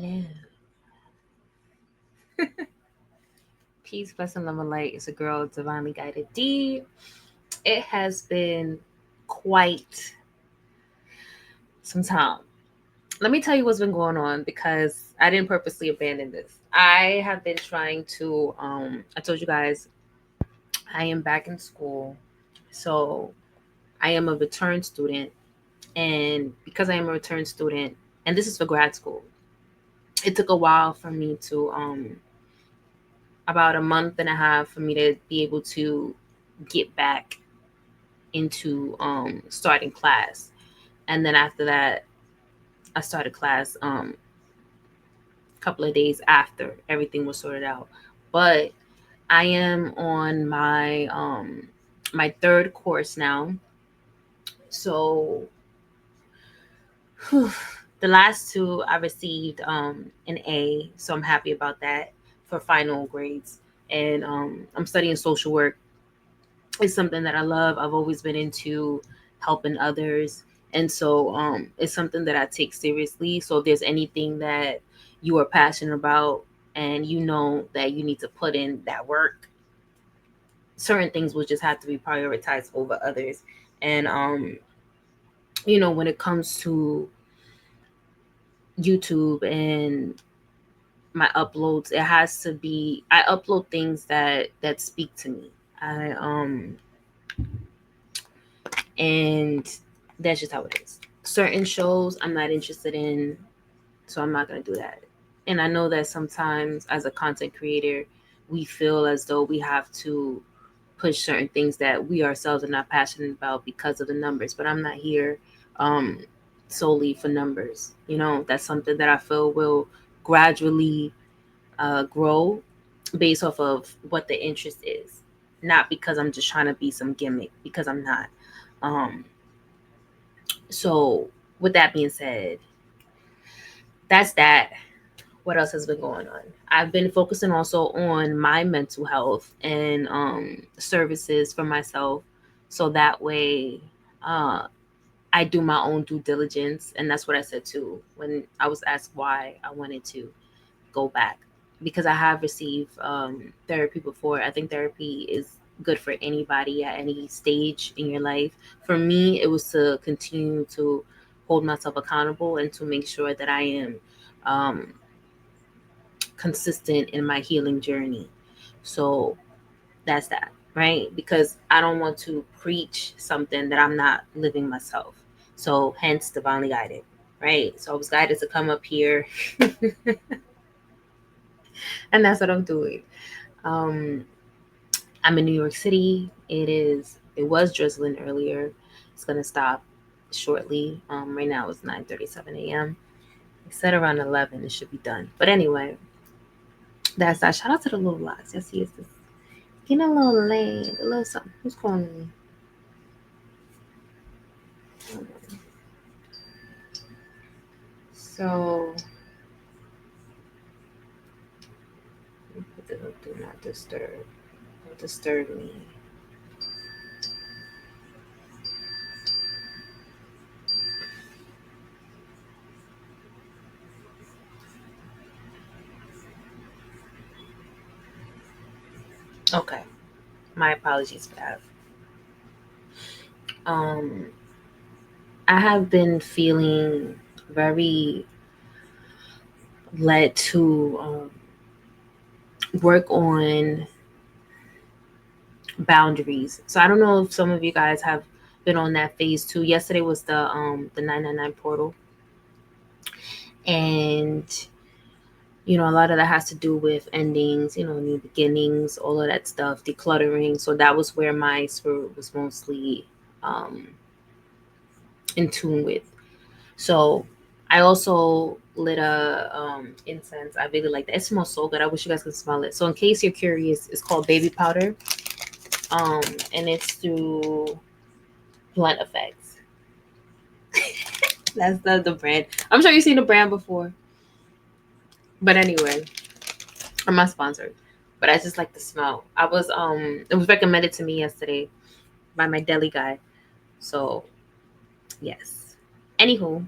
Hello. Peace, blessing, love, and light. It's a girl, divinely guided D. It has been quite some time. Let me tell you what's been going on because I didn't purposely abandon this. I have been trying to, I told you guys, I am back in school. So I am a return student. And because I am a return student, and this is for grad school, it took a while for me to, about a month and a half for me to be able to get back into starting class. And then after that, I started class a couple of days after everything was sorted out. But I am on my third course now. So the last two I received an A, so I'm happy about that for final grades. And I'm studying social work. It's something that I love. I've always been into helping others. And so it's something that I take seriously. So if there's anything that you are passionate about and you know that you need to put in that work, certain things will just have to be prioritized over others. And when it comes to YouTube and my uploads, it has to be, I upload things that speak to me. I and that's just how it is. Certain shows I'm not interested in, so I'm not going to do that. And I know that sometimes as a content creator, we feel as though we have to push certain things that we ourselves are not passionate about because of the numbers, but I'm not here um, solely for numbers. That's something that I feel will gradually grow based off of what the interest is, not because I'm just trying to be some gimmick, because I'm not. Um, so, with that being said, that's that. What else has been going on? I've been focusing also on my mental health and services for myself. So that way, uh, I do my own due diligence. And that's what I said too when I was asked why I wanted to go back. Because I have received therapy before. I think therapy is good for anybody at any stage in your life. For me, it was to continue to hold myself accountable and to make sure that I am um, consistent in my healing journey. So that's that, right? Because I don't want to preach something that I'm not living myself. So hence divinely guided, right? So I was guided to come up here and that's what I'm doing. Um, I'm in New York City. It was drizzling earlier. It's gonna stop shortly. Right now it's 9:37 a.m. I said around 11 it should be done. But anyway, that's that. Shout out to the little lights. Y'all see it's this getting a little late, a little something. Who's calling me? So put the do not disturb. Don't disturb me. Okay. My apologies for that. Um, I have been feeling very led to work on boundaries. So I don't know if some of you guys have been on that phase too. Yesterday was the 999 portal, and a lot of that has to do with endings, new beginnings, all of that stuff, decluttering. So that was where my spirit was mostly um, in tune with. So I also lit a incense. I really like that. It smells so good. I wish you guys could smell it. So in case you're curious, it's called baby powder. Um, and it's through Blunt Effects. That's the brand. I'm sure you've seen the brand before. But anyway, I'm not sponsored. But I just like the smell. It was recommended to me yesterday by my deli guy. So yes. Anywho,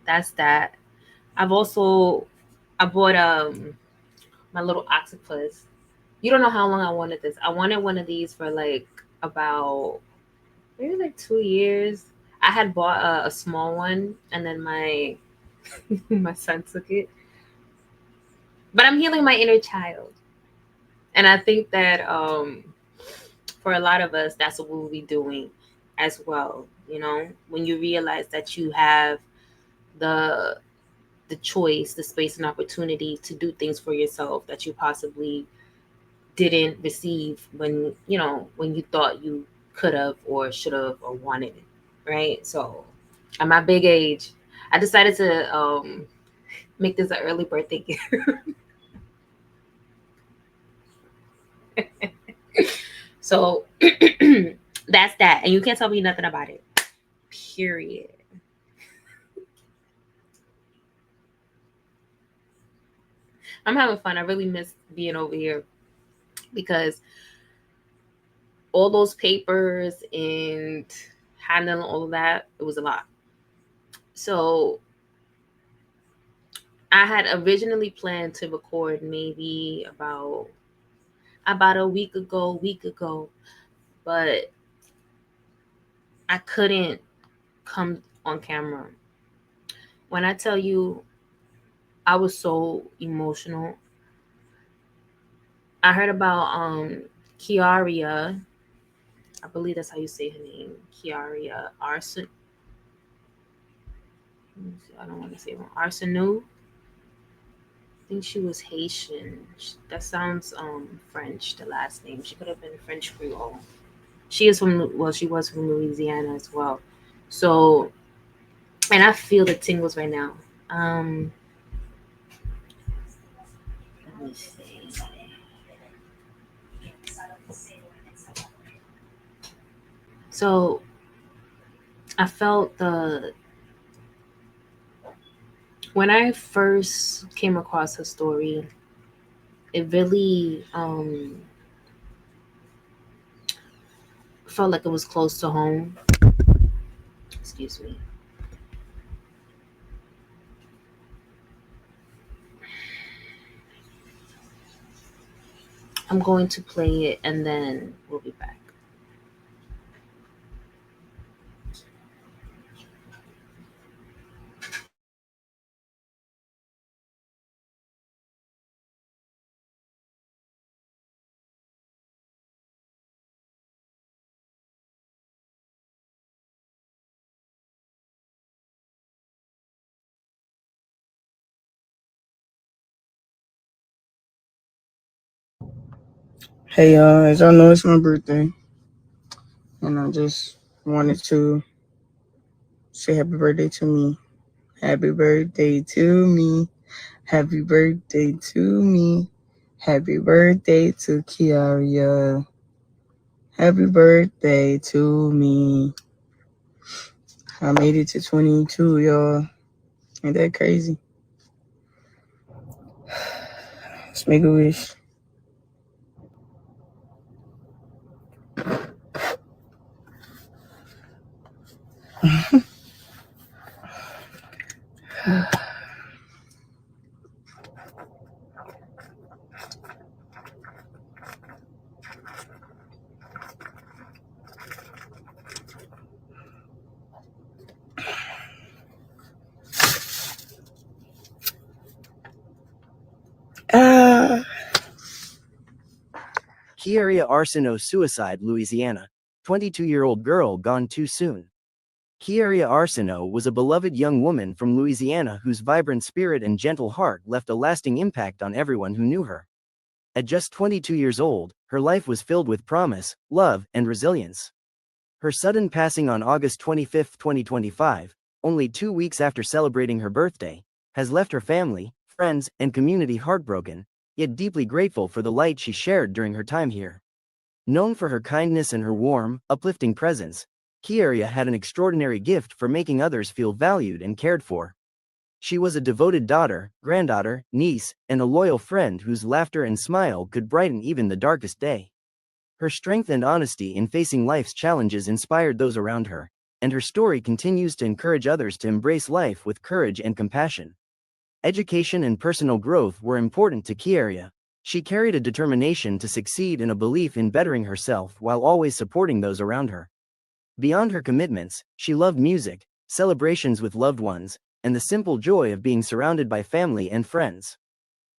that's that. I've also I bought my little octopus. You don't know how long I wanted this. I wanted one of these for like about maybe like 2 years. I had bought a small one, and then my my son took it. But I'm healing my inner child, and I think that for a lot of us, that's what we'll be doing as well. You know, when you realize that you have the the choice, the space and opportunity to do things for yourself that you possibly didn't receive when you thought you could have or should have or wanted it, right? So at my big age, I decided to make this an early birthday gift. So that's that, and you can't tell me nothing about it. Period. I'm having fun. I really miss being over here because all those papers and handling all of that, it was a lot. So I had originally planned to record maybe about a week ago, but I couldn't come on camera. When I tell you I was so emotional, I heard about Kiaria. I believe that's how you say her name, Kiaria Arson. I don't want to say it wrong. Arsenault. I think she was Haitian. That sounds French. The last name. She could have been French Creole. She is from she was from Louisiana as well. So, and I feel the tingles right now. Um, let me see. So I felt the when I first came across her story, it really felt like it was close to home. Excuse me. I'm going to play it and then we'll be back. Hey y'all, as y'all know, it's my birthday, and I just wanted to say happy birthday to me. Happy birthday to me. Happy birthday to me. Happy birthday to Kiaria. Happy birthday to me. I made it to 22, y'all. Ain't that crazy? Let's make a wish. Ah. Kiaria Arsenault suicide, Louisiana. 22-year-old girl gone too soon. Kiaria Arsenault was a beloved young woman from Louisiana whose vibrant spirit and gentle heart left a lasting impact on everyone who knew her. At just 22 years old, her life was filled with promise, love, and resilience. Her sudden passing on August 25, 2025, only 2 weeks after celebrating her birthday, has left her family, friends, and community heartbroken, yet deeply grateful for the light she shared during her time here. Known for her kindness and her warm, uplifting presence, Kiaria had an extraordinary gift for making others feel valued and cared for. She was a devoted daughter, granddaughter, niece, and a loyal friend whose laughter and smile could brighten even the darkest day. Her strength and honesty in facing life's challenges inspired those around her, and her story continues to encourage others to embrace life with courage and compassion. Education and personal growth were important to Kiaria. She carried a determination to succeed and a belief in bettering herself while always supporting those around her. Beyond her commitments, she loved music, celebrations with loved ones, and the simple joy of being surrounded by family and friends.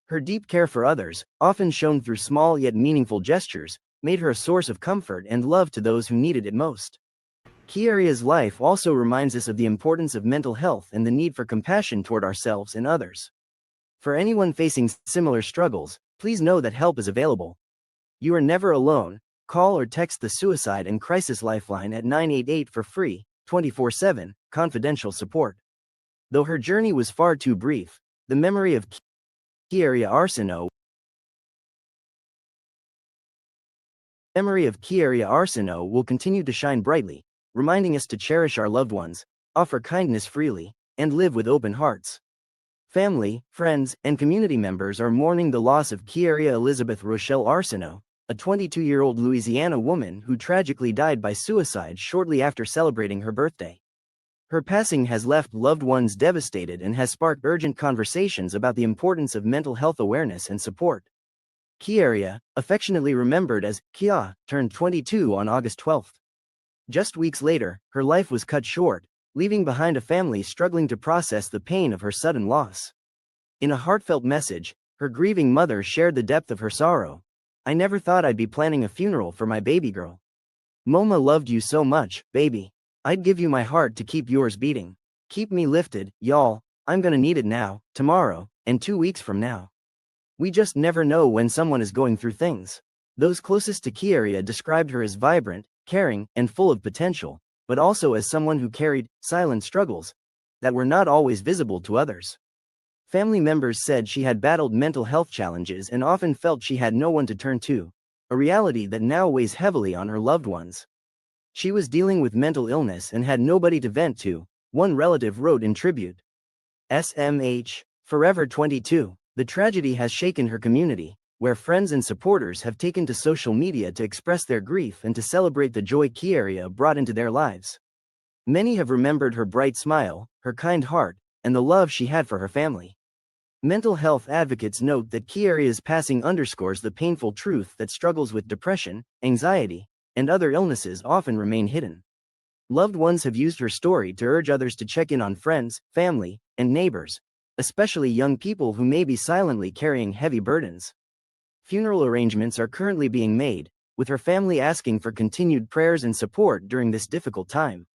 Her deep care for others, often shown through small yet meaningful gestures, made her a source of comfort and love to those who needed it most. Kiaria's life also reminds us of the importance of mental health and the need for compassion toward ourselves and others. For anyone facing similar struggles, please know that help is available. You are never alone. Call or text the Suicide and Crisis Lifeline at 988 for free, 24/7, confidential support. Though her journey was far too brief, the memory of Kiaria Arsenault will continue to shine brightly, reminding us to cherish our loved ones, offer kindness freely, and live with open hearts. Family, friends, and community members are mourning the loss of Kiaria Elizabeth Rochelle Arsenault, a 22-year-old Louisiana woman who tragically died by suicide shortly after celebrating her birthday. Her passing has left loved ones devastated and has sparked urgent conversations about the importance of mental health awareness and support. Kiaria, affectionately remembered as Kia, turned 22 on August 12. Just weeks later, her life was cut short, leaving behind a family struggling to process the pain of her sudden loss. In a heartfelt message, her grieving mother shared the depth of her sorrow. "I never thought I'd be planning a funeral for my baby girl. Moma loved you so much, baby. I'd give you my heart to keep yours beating. Keep me lifted, y'all. I'm gonna need it now, tomorrow, and 2 weeks from now." We just never know when someone is going through things. Those closest to Kiaria described her as vibrant, caring, and full of potential, but also as someone who carried silent struggles that were not always visible to others. Family members said she had battled mental health challenges and often felt she had no one to turn to, a reality that now weighs heavily on her loved ones. She was dealing with mental illness and had nobody to vent to, one relative wrote in tribute. SMH, Forever 22. The tragedy has shaken her community, where friends and supporters have taken to social media to express their grief and to celebrate the joy Kiaria brought into their lives. Many have remembered her bright smile, her kind heart, and the love she had for her family. Mental health advocates note that Kiaria's passing underscores the painful truth that struggles with depression, anxiety, and other illnesses often remain hidden. Loved ones have used her story to urge others to check in on friends, family, and neighbors, especially young people who may be silently carrying heavy burdens. Funeral arrangements are currently being made, with her family asking for continued prayers and support during this difficult time.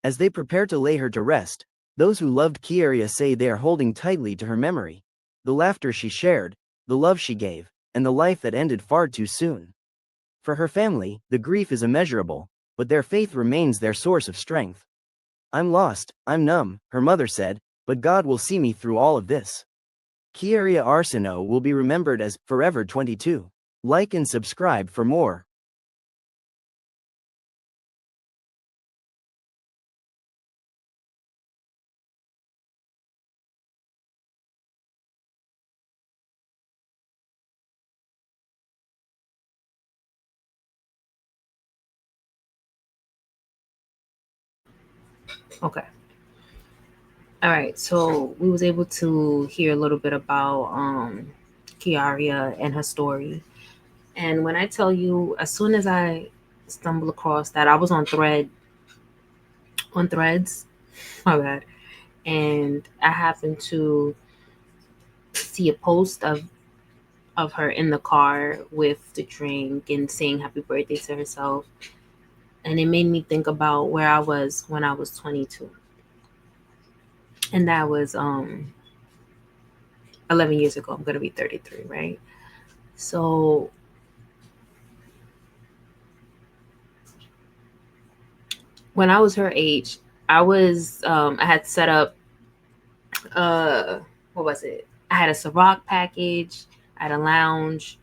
As they prepare to lay her to rest, those who loved Kiaria say they are holding tightly to her memory, the laughter she shared, the love she gave, and the life that ended far too soon. For her family, the grief is immeasurable, but their faith remains their source of strength. "I'm lost, I'm numb," her mother said, "but God will see me through all of this." Kiaria Arsenault will be remembered as Forever 22. Like and subscribe for more. Okay. All right. So we was able to hear a little bit about Kiaria and her story. And when I tell you, as soon as I stumbled across that, I was on Threads, my bad, and I happened to see a post of her in the car with the drink and saying happy birthday to herself. And it made me think about where I was when I was 22. And that was 11 years ago. I'm going to be 33, right? So when I was her age, I had set up what was it? I had a Ciroc package, I had a lounge,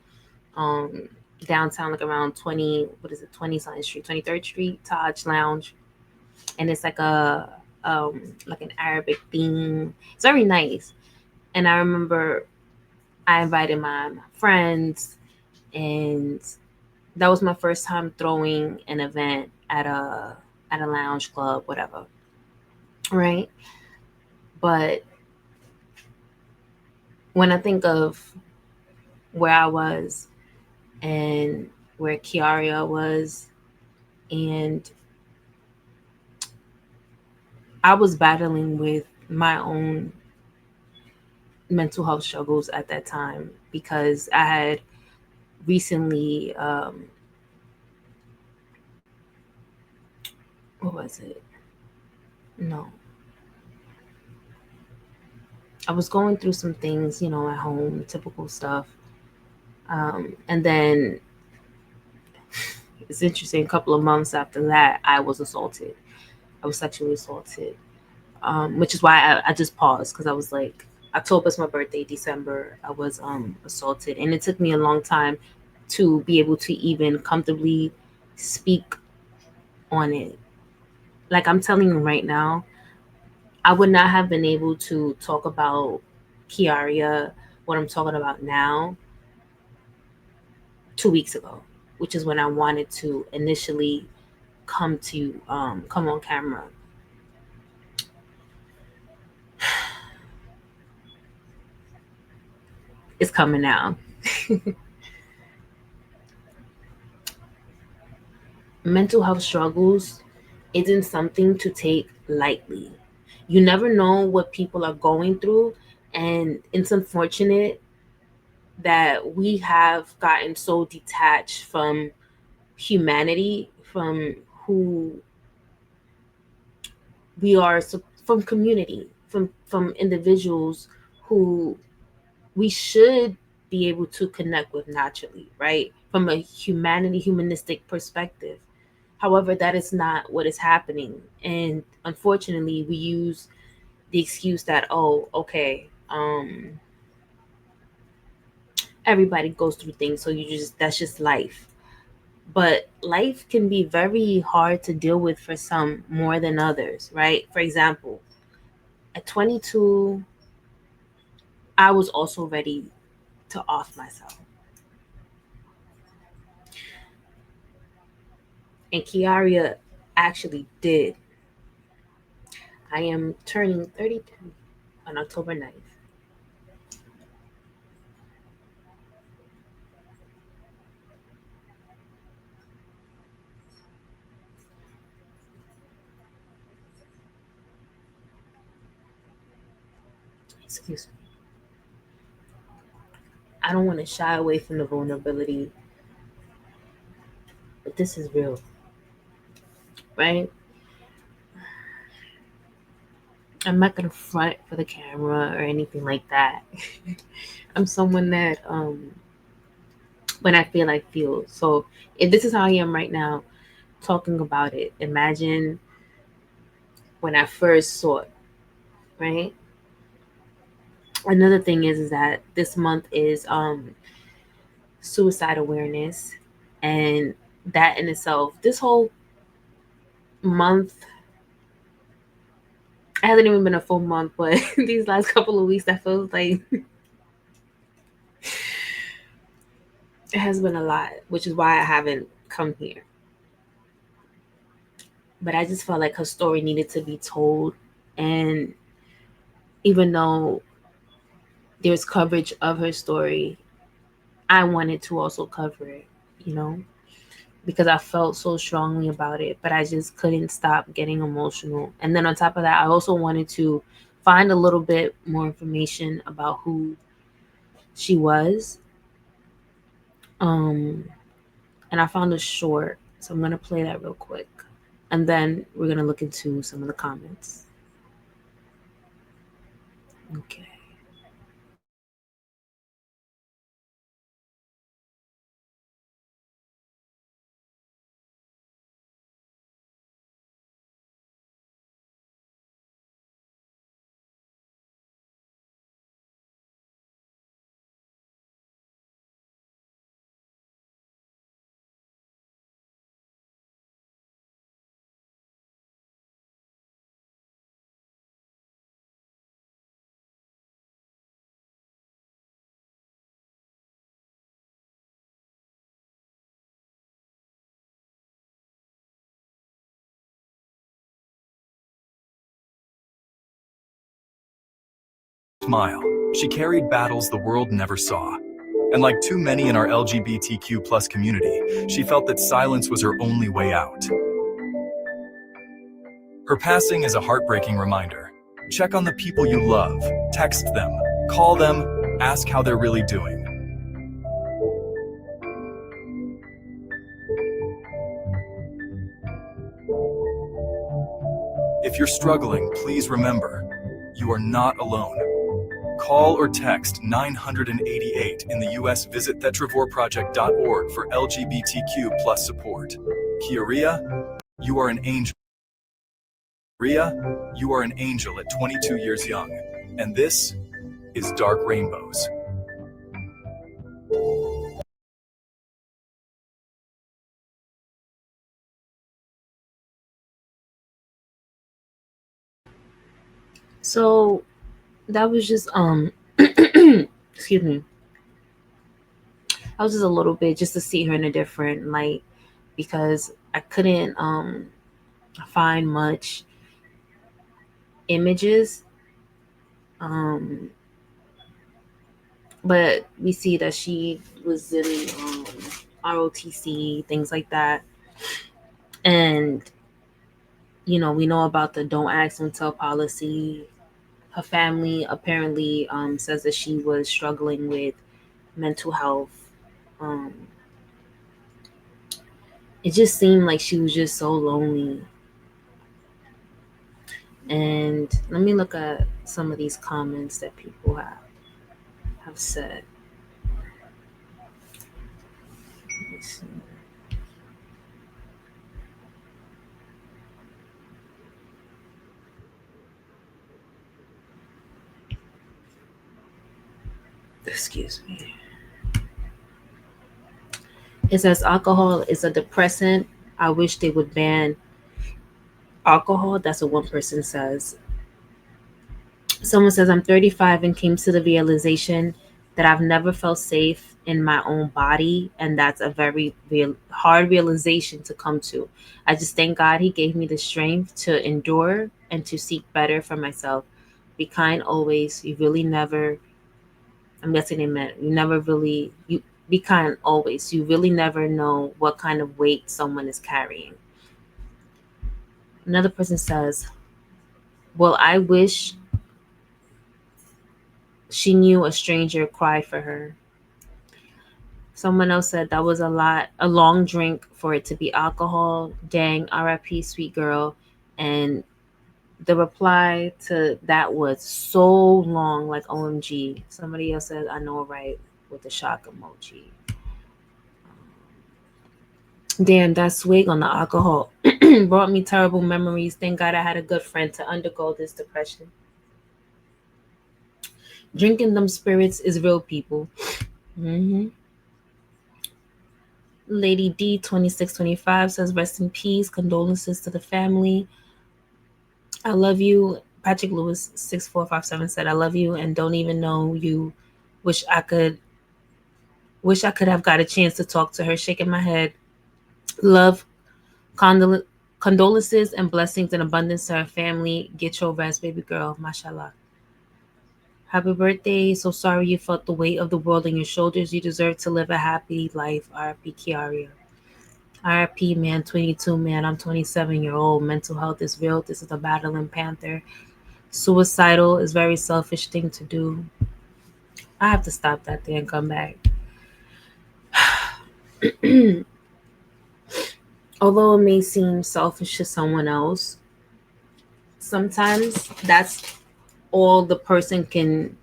um, downtown, like around 20, what is it, 20 something street, 23rd Street, Taj Lounge. And it's like an Arabic theme. It's very nice. And I remember I invited my friends, and that was my first time throwing an event at a lounge club, whatever. Right? But when I think of where I was and where Kiaria was, and I was battling with my own mental health struggles at that time because I had recently, what was it? No, I was going through some things, at home, typical stuff. And then it's interesting, a couple of months after that, I was assaulted. I was sexually assaulted, which is why I just paused because I was like, October's my birthday, December, I was assaulted. And it took me a long time to be able to even comfortably speak on it. Like I'm telling you right now, I would not have been able to talk about Kiaria, what I'm talking about now, 2 weeks ago, which is when I wanted to initially come on camera. It's coming now. Mental health struggles isn't something to take lightly. You never know what people are going through, and it's unfortunate that we have gotten so detached from humanity, from who we are, from community, from individuals who we should be able to connect with naturally, right? From a humanistic perspective. However, that is not what is happening. And unfortunately, we use the excuse that, oh, okay, everybody goes through things, so that's just life. But life can be very hard to deal with for some more than others, right? For example, at 22, I was also ready to off myself. And Kiaria actually did. I am turning 32 on October 9th. Excuse me. I don't want to shy away from the vulnerability, but this is real, right? I'm not gonna front for the camera or anything like that. I'm someone that when I feel I feel. So if this is how I am right now, talking about it, imagine when I first saw it, right? Another thing is that this month is suicide awareness, and that in itself, this whole month, it hasn't even been a full month, but these last couple of weeks, that feels like it has been a lot, which is why I haven't come here. But I just felt like her story needed to be told. And even though there's coverage of her story, I wanted to also cover it, you know, because I felt so strongly about it, but I just couldn't stop getting emotional. And then on top of that, I also wanted to find a little bit more information about who she was. Um, and I found a short, so I'm gonna play that real quick, and then we're gonna look into some of the comments. Okay. smile. She carried battles the world never saw. And like too many in our LGBTQ plus community, she felt that silence was her only way out. Her passing is a heartbreaking reminder. Check on the people you love, text them, call them, ask how they're really doing. If you're struggling, please remember, you are not alone. Call or text 988 in the US. Visit thetravorproject.org for LGBTQ plus support. Kiaria, you are an angel. Ria, you are an angel at 22 years young. And this is Dark Rainbows. So that was just excuse me. I was just a little bit just to see her in a different light, because I couldn't find much images. But we see that she was in ROTC, things like that. And we know about the don't ask, don't tell policy. Her family apparently says that she was struggling with mental health. It just seemed like she was just so lonely. And let me look at some of these comments that people have said. Let's see. Excuse me. It says alcohol is a depressant. I wish they would ban alcohol. That's what one person says. Someone says, I'm 35 and came to the realization that I've never felt safe in my own body. And that's a very hard realization to come to. I just thank God he gave me the strength to endure and to seek better for myself. Be kind always. You really never, I'm guessing they meant, you be kind always. You really never know what kind of weight someone is carrying. Another person says, well, I wish she knew a stranger cried for her. Someone else said that was a long drink for it to be alcohol. Dang, RIP, sweet girl. And the reply to that was so long, like OMG. Somebody else said, I know, right, with the shock emoji. Damn, that swig on the alcohol brought me terrible memories. Thank God I had a good friend to undergo this depression. Drinking them spirits is real, people. Lady D 2625 says, rest in peace, condolences to the family. I love you. Patrick Lewis 6457 said, I love you and don't even know you. Wish I could have got a chance to talk to her. Shaking my head. Love, condolences and blessings and abundance to her family. Get your rest, baby girl. Mashallah. Happy birthday. So sorry you felt the weight of the world on your shoulders. You deserve to live a happy life. RIP Kiaria. RIP, man, 22, man. I'm 27-year-old. Mental health is real. This is a battling panther. Suicidal is very selfish thing to do. I have to stop that thing and come back. Although it may seem selfish to someone else, sometimes that's all the person can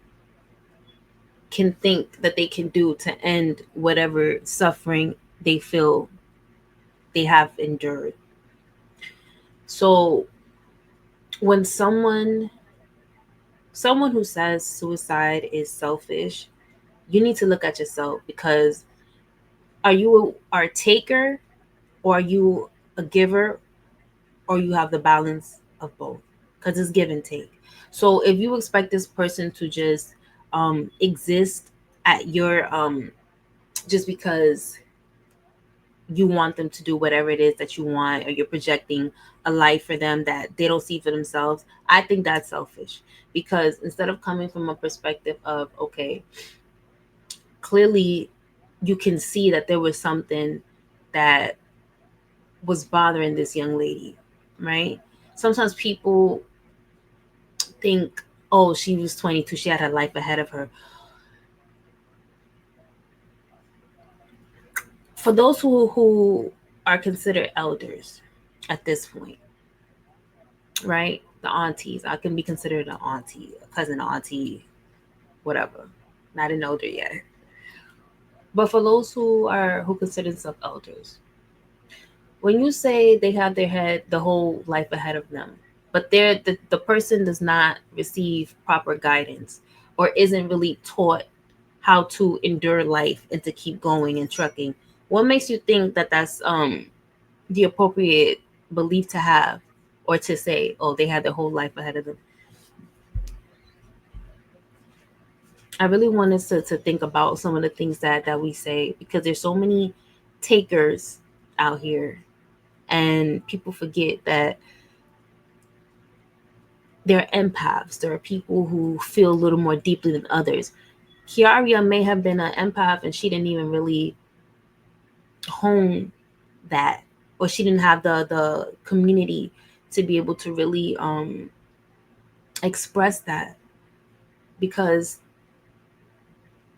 think that they can do to end whatever suffering they feel they have endured. So when someone who says suicide is selfish, you need to look at yourself, because are you a taker, or are you a giver, or you have the balance of both? Because it's give and take. So if you expect this person to just exist at your just because you want them to do whatever it is that you want, or you're projecting a life for them that they don't see for themselves. I think that's selfish, because instead of coming from a perspective of, okay, clearly you can see that there was something that was bothering this young lady, right? Sometimes people think, oh, she was 22, she had her life ahead of her. For those who are considered elders at this point, right? The aunties, I can be considered an auntie, a cousin, auntie, whatever. Not an elder yet. But for those who consider themselves elders, when you say they have the whole life ahead of them, but the person does not receive proper guidance, or isn't really taught how to endure life and to keep going and trucking, what makes you think that that's the appropriate belief to have, or to say, oh, they had their whole life ahead of them? I really want us to think about some of the things that we say, because there's so many takers out here, and people forget that there are empaths. There are people who feel a little more deeply than others. Kiaria may have been an empath and she didn't even really hone that, or she didn't have the community to be able to really express that. Because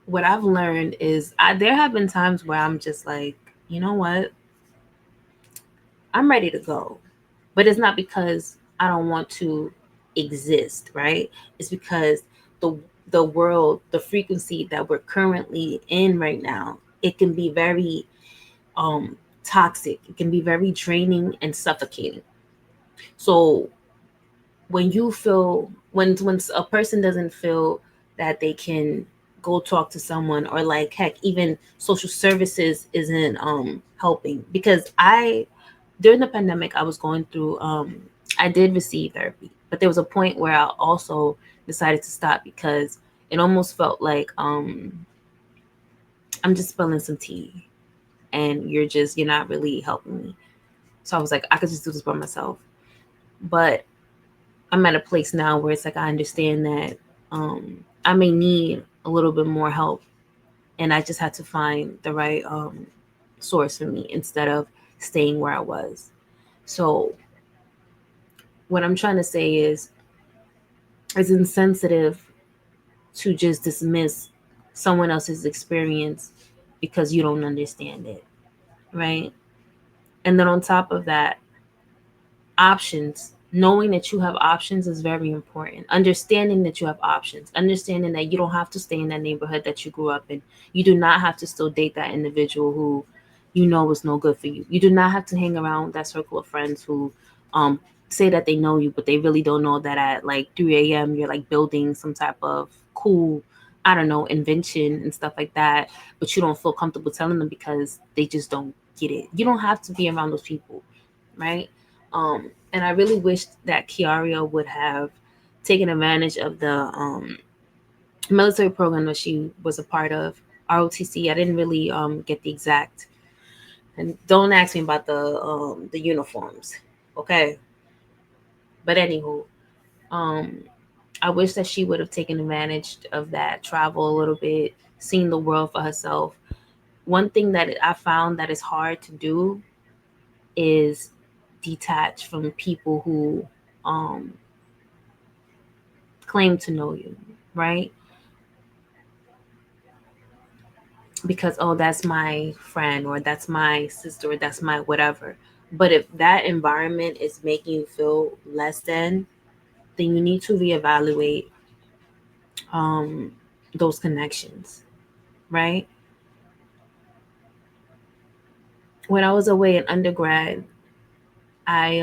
what I've learned is, there have been times where I'm just like, you know what, I'm ready to go. But it's not because I don't want to exist, right? It's because the world, the frequency that we're currently in right now, it can be very toxic. It can be very draining and suffocating. So when a person doesn't feel that they can go talk to someone, or like, heck, even social services isn't helping. Because during the pandemic, I was going through I did receive therapy, but there was a point where I also decided to stop, because it almost felt like I'm just spilling some tea, and you're not really helping me. So I was like, I could just do this by myself. But I'm at a place now where it's like, I understand that I may need a little bit more help, and I just had to find the right source for me, instead of staying where I was. So what I'm trying to say is, it's insensitive to just dismiss someone else's experience because you don't understand it, right? And then on top of that, options. Knowing that you have options is very important. Understanding that you have options. Understanding that you don't have to stay in that neighborhood that you grew up in. You do not have to still date that individual who you know is no good for you. You do not have to hang around that circle of friends who say that they know you, but they really don't know that at like 3 a.m. you're like building some type of cool, I don't know, invention and stuff like that, but you don't feel comfortable telling them because they just don't get it. You don't have to be around those people, right? And I really wish that Kiaria would have taken advantage of the military program that she was a part of, ROTC. I didn't really get the exact, and don't ask me about the uniforms, okay? But anywho, um, I wish that she would have taken advantage of that, travel a little bit, seen the world for herself. One thing that I found that is hard to do is detach from people who um, claim to know you, right? Because, oh, that's my friend, or that's my sister, or that's my whatever. But if that environment is making you feel less than, then you need to reevaluate um, those connections, right? When I was away in undergrad, I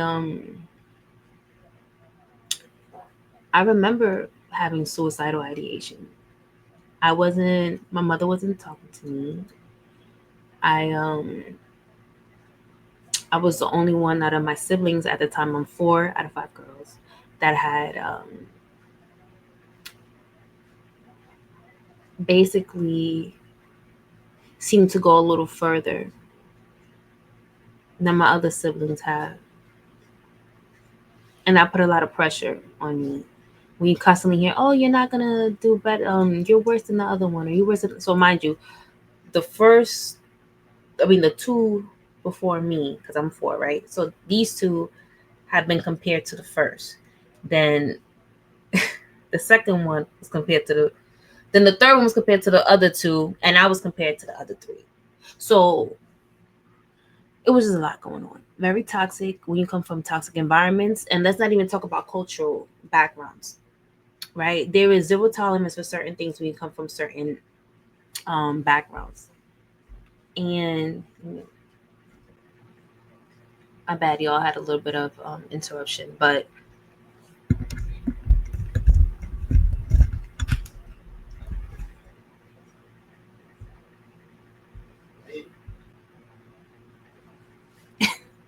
I remember having suicidal ideation. My mother wasn't talking to me. I I was the only one out of my siblings at the time. I'm 4 out of 5 girls that had basically seemed to go a little further than my other siblings have. And that put a lot of pressure on me. When you constantly hear, "Oh, you're not gonna do better. You're worse than the other one, or you're worse than..." So mind you, the two before me, because I'm four, right? So these two have been compared to the first. Then the second one was compared to then the third one was compared to the other two, and I was compared to the other three. So it was just a lot going on. Very toxic when you come from toxic environments. And let's not even talk about cultural backgrounds, right? There is zero tolerance for certain things when you come from certain backgrounds. And I bet y'all had a little bit of interruption, but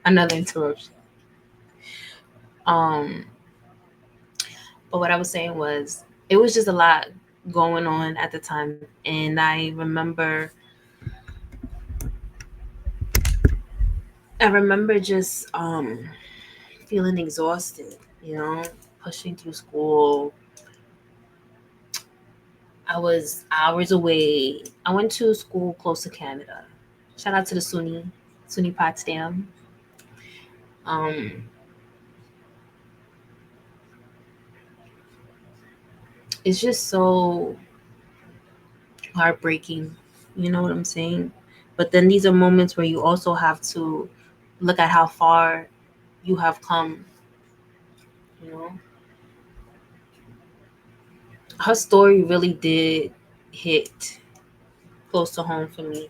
another interruption. Um, but what I was saying was, it was just a lot going on at the time, and I remember just feeling exhausted, pushing through school. I was hours away. I went to school close to Canada. Shout out to the SUNY Potsdam. Um, it's just so heartbreaking. You know what I'm saying? But then these are moments where you also have to look at how far you have come. You know, her story really did hit close to home for me.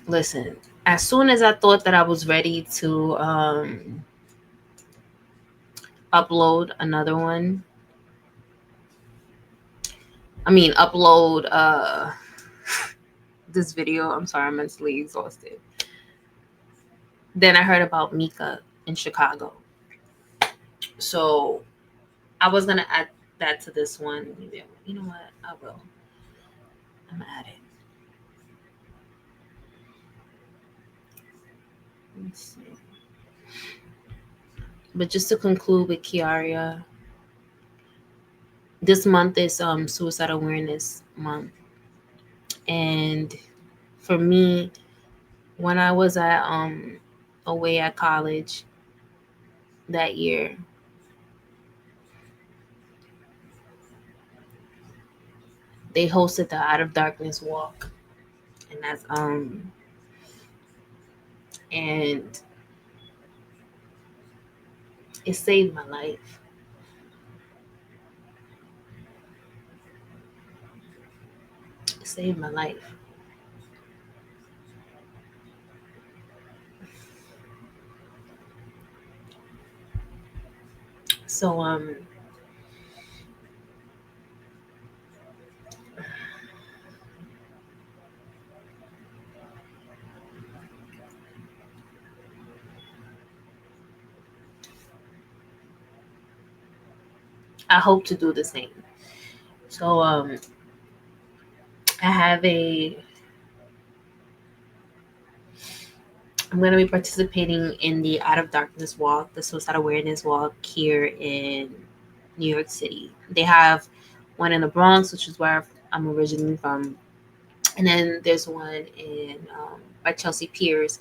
Listen, as soon as I thought that I was ready to upload another one, upload this video. I'm sorry, I'm mentally exhausted. Then I heard about Mika in Chicago. So I was gonna add that to this one. You know what? I will. I'm gonna add it. Let's see. But just to conclude with Kiaria, this month is Suicide Awareness Month. And for me, when I was at away at college that year, they hosted the Out of Darkness Walk. And that's and it saved my life. It saved my life. So I hope to do the same. So I have I'm going to be participating in the Out of Darkness Walk, the Suicide Awareness Walk here in New York City. They have one in the Bronx, which is where I'm originally from, and then there's one in by Chelsea Piers,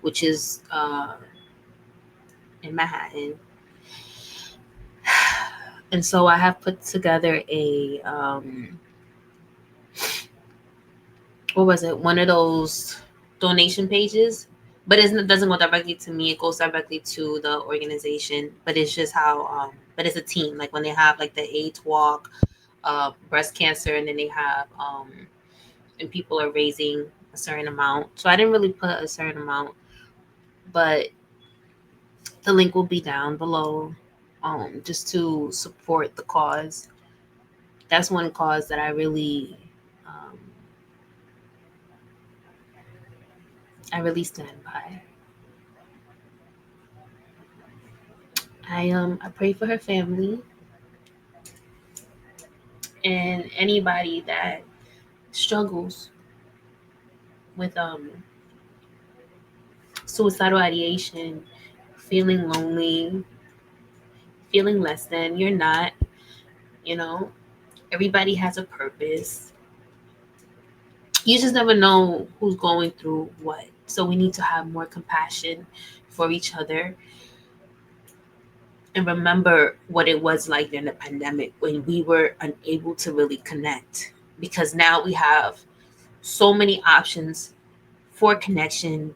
which is in Manhattan. And so I have put together a what was it? One of those donation pages, but it doesn't go directly to me. It goes directly to the organization. But it's just how but it's a team. Like when they have like the AIDS walk, breast cancer, and then they have and people are raising a certain amount. So I didn't really put a certain amount, but the link will be down below, just to support the cause. That's one cause that I um, really stand by. I pray for her family and anybody that struggles with suicidal ideation, feeling lonely, feeling less than. You're not, you know. Everybody has a purpose. You just never know who's going through what. So we need to have more compassion for each other and remember what it was like during the pandemic when we were unable to really connect, because now we have so many options for connection,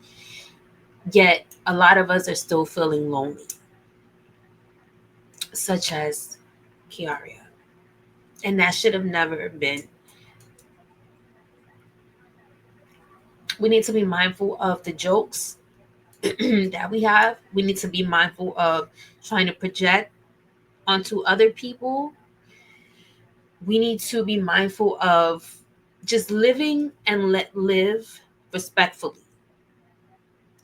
yet a lot of us are still feeling lonely, such as Kiaria. And that should have never been. We need to be mindful of the jokes that we have. We need to be mindful of trying to project onto other people. We need to be mindful of just living and let live respectfully.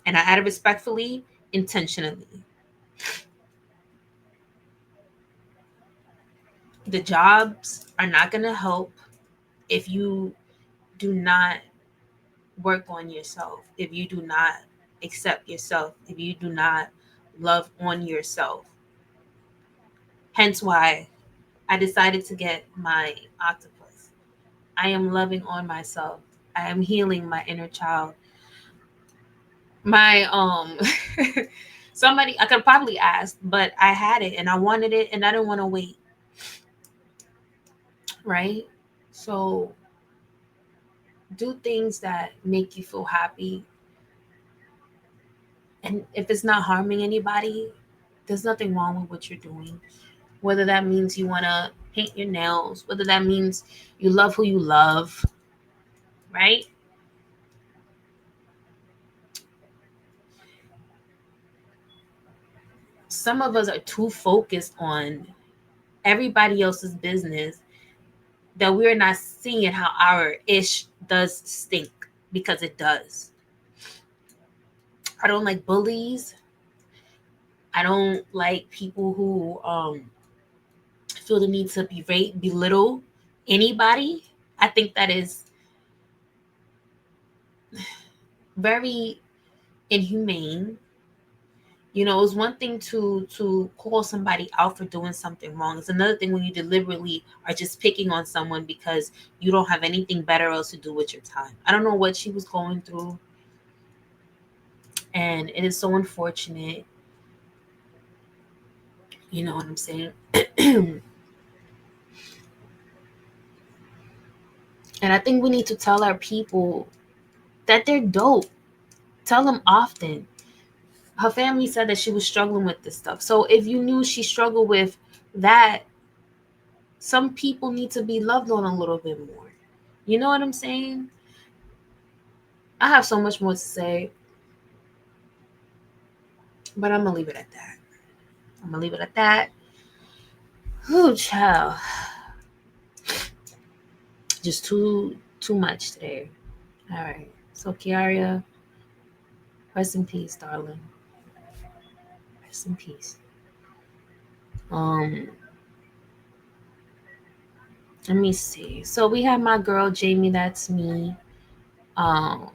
And I added respectfully, intentionally. The jobs are not going to help if you do not work on yourself, if you do not accept yourself, if you do not love on yourself. Hence why I decided to get my octopus. I am loving on myself. I am healing my inner child. My somebody I could probably ask, but I had it and I wanted it and I didn't want to wait. Right? So do things that make you feel happy. And if it's not harming anybody, there's nothing wrong with what you're doing. Whether that means you want to paint your nails, whether that means you love who you love, right? Some of us are too focused on everybody else's business that we're not seeing how our ish does stink, because it does. I don't like bullies. I don't like people who feel the need to berate, belittle anybody. I think that is very inhumane. You know, it's one thing to call somebody out for doing something wrong. It's another thing when you deliberately are just picking on someone because you don't have anything better else to do with your time. I don't know what she was going through, and it is so unfortunate. You know what I'm saying? And I think we need to tell our people that they're dope. Tell them often. Her family said that she was struggling with this stuff. So if you knew she struggled with that, some people need to be loved on a little bit more. You know what I'm saying? I have so much more to say, but I'm gonna leave it at that. I'm gonna leave it at that. Ooh, child. Just too much today. All right. So Kiaria, rest in peace, darling. Rest in peace. Um, let me see. So we have my girl Jamie, that's me. Um,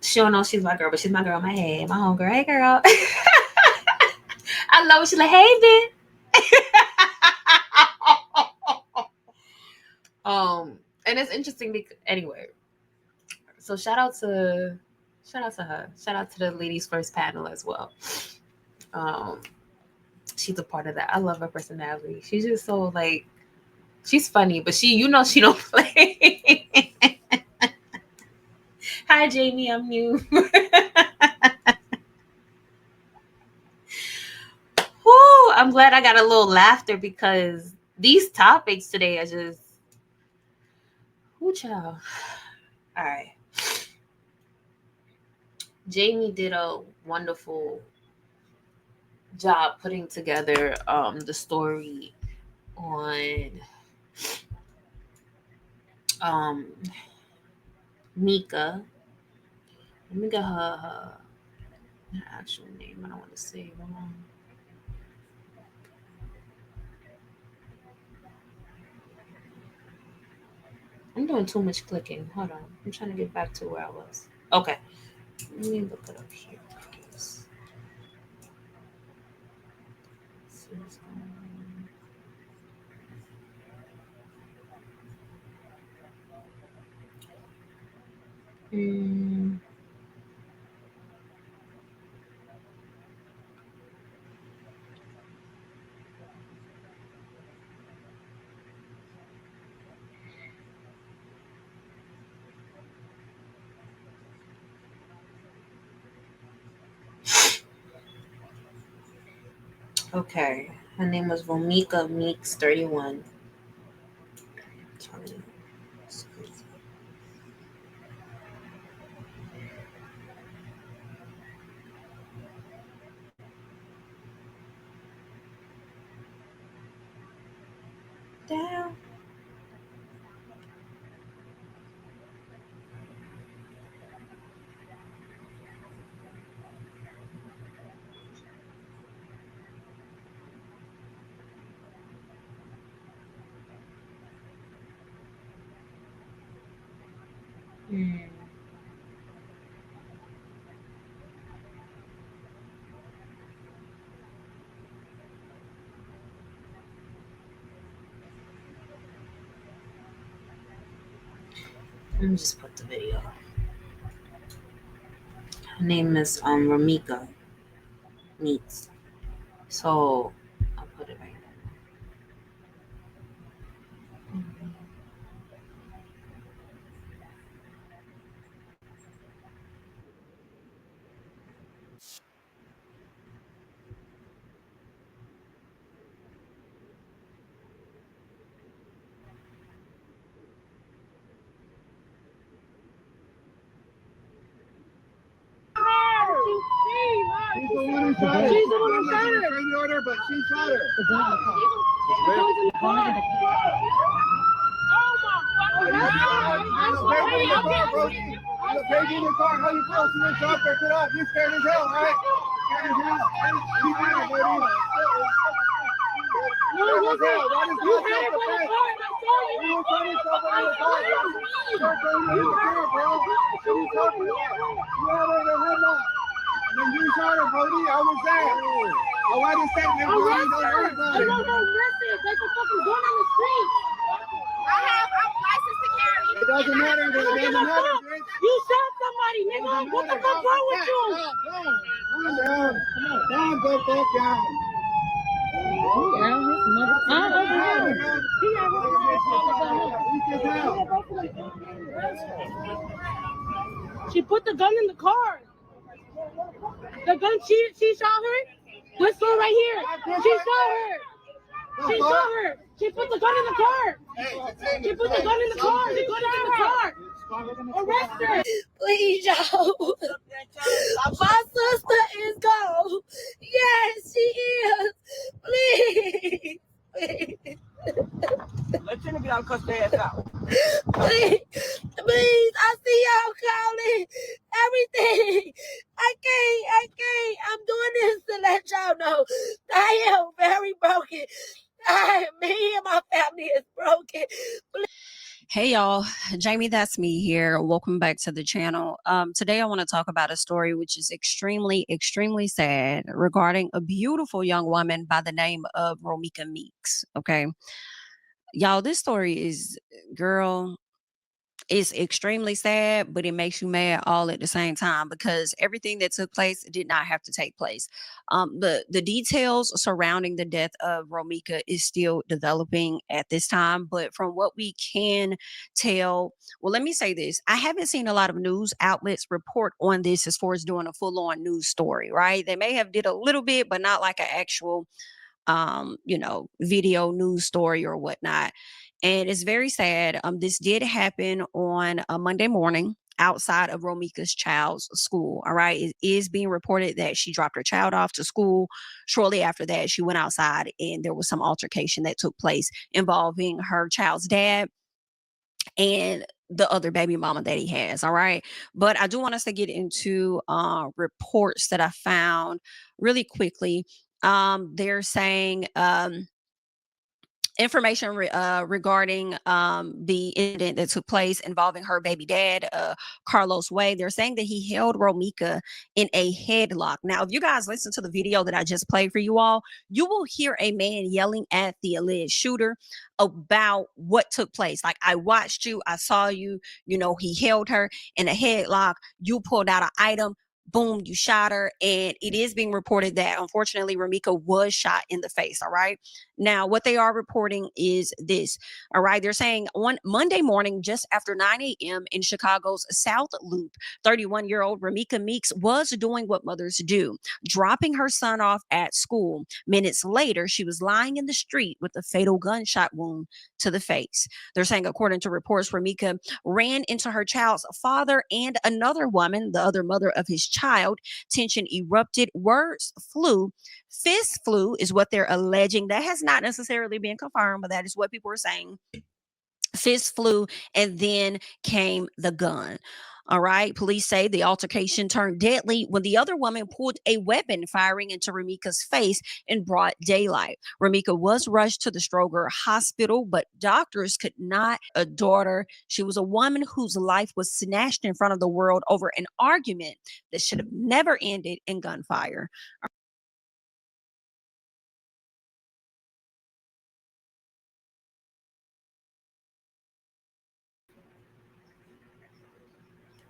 she don't know she's my girl, but she's my girl in my head, my homegirl. Hey girl. I love it. She's like, hey bitch. And it's interesting because anyway. So shout out to her. Shout out to the ladies first panel as well. Um, she's a part of that. I love her personality. She's just so like, she's funny, but she don't play. Hi Jamie, I'm new. Woo, I'm glad I got a little laughter because these topics today are just, whoo child. All right. Jamie did a wonderful job putting together the story on um Mika. Let me get her actual name. I don't want to say it wrong. I'm doing too much clicking. Hold on. I'm trying to get back to where I was. Okay. Let me look it up here. See what's going on. Mm, okay. Her name was Romika Meeks, 31. Down. Mm. Let me just put the video. Her name is Ramika Meeks. So I'll put it right now. She's the one who shot her. She's the one who shot her. Order, but she shot her. The gun in the car. The gun's in the car. Oh my fucking God! The baby in the car. How you feel? She just dropped her. Get up. You scared as hell, right? Scared as hell. You had it, baby. You had it by the car. You were trying to stop her in the car. You're going to the car, bro. You had her in the headlock. When you shot her, Brody, I was there. I want to say, man, Brody, don't hurt her. I don't know, listen. There's a fucking gun on the street. I'm licensed to carry. It doesn't matter, it doesn't matter, bitch. You shot somebody, nigga. What the fuck wrong with you? Calm down. Calm the fuck down. She put the gun in the car. The gun, she shot her? This one right here. She shot her. She shot her. She put the gun in the car. She put the gun in the car. The gun is in the car. Arrest her. Please, y'all. My sister is gone. Yes, she is. Please. Please. Let Jenna get out and cuss their ass out. Please. Please. I see y'all calling everything. I can't. I'm doing this to let y'all know I am very broken. Me and my family is broken. Hey y'all, Jamie, that's me here. Welcome back to the channel. Today I want to talk about a story which is extremely sad regarding a beautiful young woman by the name of Romika Meeks. Okay. Y'all, this story is, girl, it's extremely sad, but it makes you mad all at the same time because everything that took place did not have to take place. The details surrounding the death of Romika is still developing at this time, but from what we can tell, well, let me say this: I haven't seen a lot of news outlets report on this as far as doing a full-on news story. Right? They may have did a little bit, but not like an actual video news story or whatnot. And it's very sad. This did happen on a Monday morning outside of Romika's child's school. All right. It is being reported that she dropped her child off to school. Shortly after that, she went outside and there was some altercation that took place involving her child's dad and the other baby mama that he has. All right. But I do want us to get into reports that I found really quickly. They're saying information regarding the incident that took place involving her baby dad, Carlos Way. They're saying that he held Romika in a headlock. Now, if you guys listen to the video that I just played for you all, you will hear a man yelling at the alleged shooter about what took place. Like, I watched you, I saw you, you know, he held her in a headlock, you pulled out an item, boom, you shot her. And it is being reported that unfortunately Romika was shot in the face. All right. Now, what they are reporting is this. All right. They're saying on Monday morning, just after 9 a.m. in Chicago's South Loop, 31-year-old Romika Meeks was doing what mothers do, dropping her son off at school. Minutes later, she was lying in the street with a fatal gunshot wound to the face. They're saying, according to reports, Romika ran into her child's father and another woman, the other mother of his child. Tension erupted. Words flew. Fist flew is what they're alleging. That has not necessarily been confirmed, but that is what people are saying. Fist flew, and then came the gun. All right. Police say the altercation turned deadly when the other woman pulled a weapon, firing into Romika's face in broad daylight. Romika was rushed to the Stroger Hospital, but doctors could not a daughter. She was a woman whose life was snatched in front of the world over an argument that should have never ended in gunfire.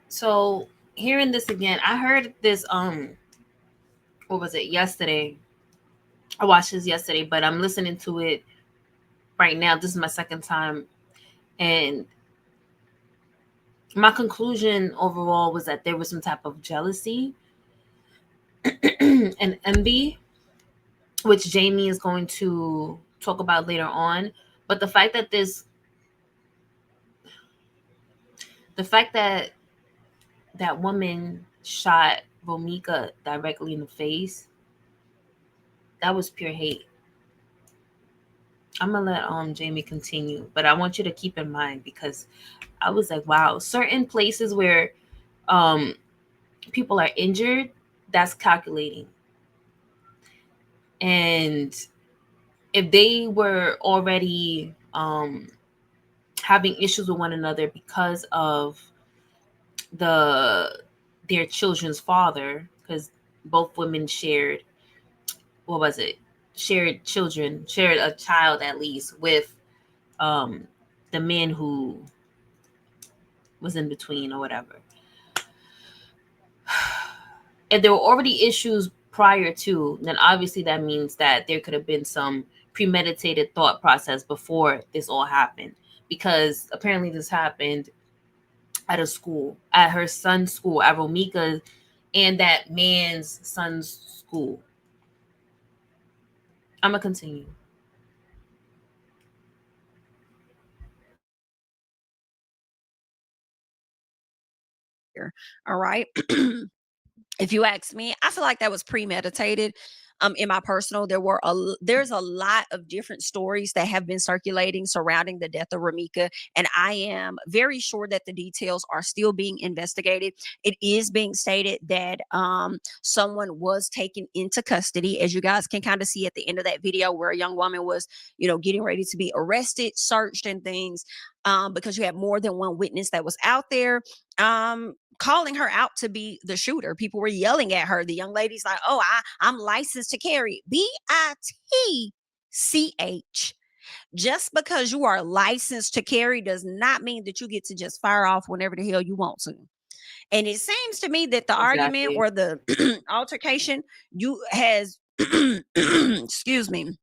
So hearing this again, I heard this what was it, yesterday? I watched this yesterday, but I'm listening to it right now. This is my second time, and my conclusion overall was that there was some type of jealousy and envy, which Jamie is going to talk about later on. But the fact that that woman shot Romika directly in the face, that was pure hate. I'm gonna let Jamie continue, but I want you to keep in mind, because I was like, wow, certain places where people are injured, that's calculating. And if they were already having issues with one another because of their children's father, because both women shared shared a child at least with the man who was in between or whatever. If there were already issues prior to, then obviously that means that there could have been some premeditated thought process before this all happened, because apparently this happened at a school, at her son's school, at Romika and that man's son's school. I'm gonna continue. All right. If you ask me, I feel like that was premeditated. In my personal, there's a lot of different stories that have been circulating surrounding the death of Romika, and I am very sure that the details are still being investigated. It is being stated that someone was taken into custody, as you guys can kind of see at the end of that video, where a young woman was, getting ready to be arrested, searched, and things, because you had more than one witness that was out there. Calling her out to be the shooter. People were yelling at her. The young lady's like, oh, I'm licensed to carry. BITCH. Just because you are licensed to carry does not mean that you get to just fire off whenever the hell you want to. And it seems to me that the argument or the altercation excuse me.